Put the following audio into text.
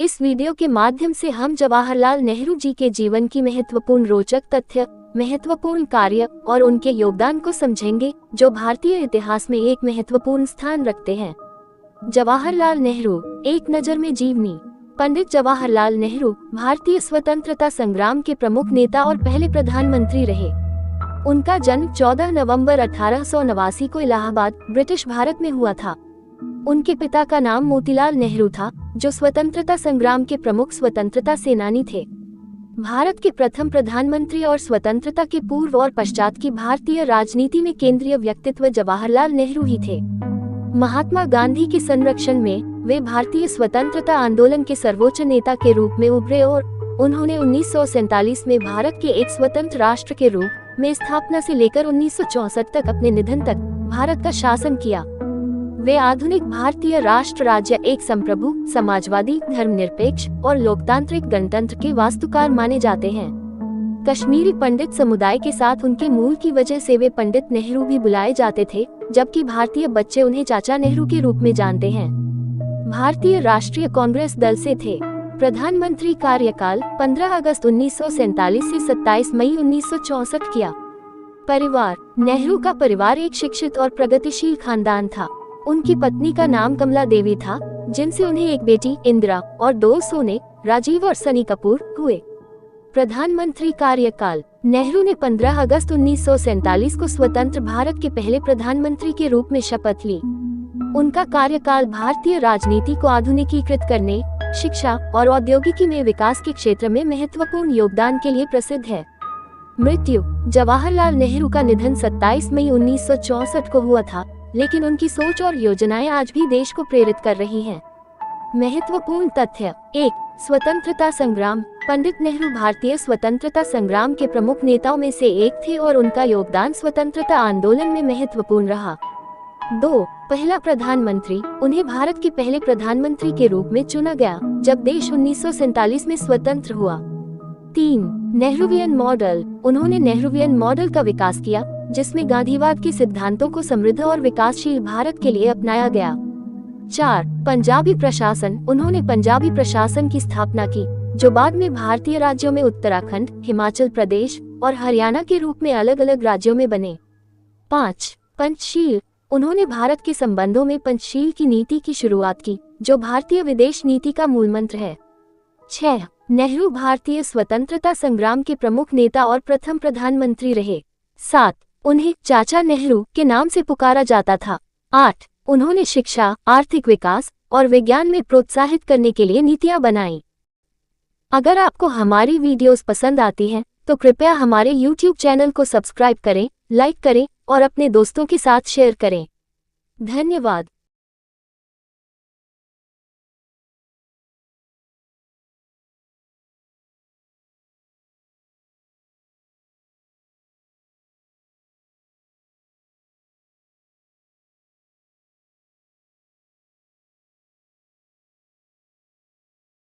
इस वीडियो के माध्यम से हम जवाहरलाल नेहरू जी के जीवन की महत्वपूर्ण रोचक तथ्य, महत्वपूर्ण कार्य और उनके योगदान को समझेंगे, जो भारतीय इतिहास में एक महत्वपूर्ण स्थान रखते हैं। जवाहरलाल नेहरू, एक नज़र में जीवनी। पंडित जवाहरलाल नेहरू भारतीय स्वतंत्रता संग्राम के प्रमुख नेता और पहले प्रधानमंत्री रहे। उनका जन्म 14 नवंबर 1889 को इलाहाबाद, ब्रिटिश भारत में हुआ था। उनके पिता का नाम मोतीलाल नेहरू था, जो स्वतंत्रता संग्राम के प्रमुख स्वतंत्रता सेनानी थे। भारत के प्रथम प्रधानमंत्री और स्वतंत्रता के पूर्व और पश्चात की भारतीय राजनीति में केंद्रीय व्यक्तित्व जवाहरलाल नेहरू ही थे। महात्मा गांधी के संरक्षण में वे भारतीय स्वतंत्रता आंदोलन के सर्वोच्च नेता के रूप में उभरे और उन्होंने 1947 में भारत के एक स्वतंत्र राष्ट्र के रूप में स्थापना से लेकर 1964 तक अपने निधन तक भारत का शासन किया। वे आधुनिक भारतीय राष्ट्र राज्य एक संप्रभु, समाजवादी, धर्मनिरपेक्ष और लोकतांत्रिक गणतंत्र के वास्तुकार माने जाते हैं। कश्मीरी पंडित समुदाय के साथ उनके मूल की वजह से वे पंडित नेहरू भी बुलाए जाते थे, जबकि भारतीय बच्चे उन्हें चाचा नेहरू के रूप में जानते हैं। भारतीय राष्ट्रीय कांग्रेस दल से थे। प्रधानमंत्री कार्यकाल 15 अगस्त 1947 से 27 मई 1964 किया। परिवार, नेहरू का परिवार एक शिक्षित और प्रगतिशील खानदान था। उनकी पत्नी का नाम कमला देवी था, जिनसे उन्हें एक बेटी इंदिरा और 2 सोने, राजीव और सनी कपूर हुए। प्रधानमंत्री कार्यकाल, नेहरू ने 15 अगस्त 1947 को स्वतंत्र भारत के पहले प्रधानमंत्री के रूप में शपथ ली। उनका कार्यकाल भारतीय राजनीति को आधुनिकीकृत करने, शिक्षा और औद्योगिकी में विकास के क्षेत्र में महत्वपूर्ण योगदान के लिए प्रसिद्ध है। मृत्यु, जवाहरलाल नेहरू का निधन 27 मई 1964 को हुआ था, लेकिन उनकी सोच और योजनाएं आज भी देश को प्रेरित कर रही हैं। महत्वपूर्ण तथ्य 1. स्वतंत्रता संग्राम। पंडित नेहरू भारतीय स्वतंत्रता संग्राम के प्रमुख नेताओं में से एक थे और उनका योगदान स्वतंत्रता आंदोलन में महत्वपूर्ण रहा। 2. पहला प्रधानमंत्री। उन्हें भारत के पहले प्रधानमंत्री के रूप में चुना गया जब देश 1947 में स्वतंत्र हुआ। 3. Nehruvian model. उन्होंने नेहरूवियन मॉडल का विकास किया, जिसमें गांधीवाद के सिद्धांतों को समृद्ध और विकासशील भारत के लिए अपनाया गया। 4. पंजाबी प्रशासन। उन्होंने पंजाबी प्रशासन की स्थापना की, जो बाद में भारतीय राज्यों में उत्तराखंड, हिमाचल प्रदेश और हरियाणा के रूप में अलग अलग राज्यों में बने। 5. पंचशील। उन्होंने भारत के संबंधों में पंचशील की नीति की शुरुआत की, जो भारतीय विदेश नीति का मूलमंत्र है। 6. नेहरू भारतीय स्वतंत्रता संग्राम के प्रमुख नेता और प्रथम प्रधानमंत्री रहे। 7. उन्हें चाचा नेहरू के नाम से पुकारा जाता था। 8. उन्होंने शिक्षा, आर्थिक विकास और विज्ञान में प्रोत्साहित करने के लिए नीतियां बनाई। अगर आपको हमारी वीडियोस पसंद आती हैं, तो कृपया हमारे YouTube चैनल को सब्सक्राइब करें, लाइक करें और अपने दोस्तों के साथ शेयर करें। धन्यवाद।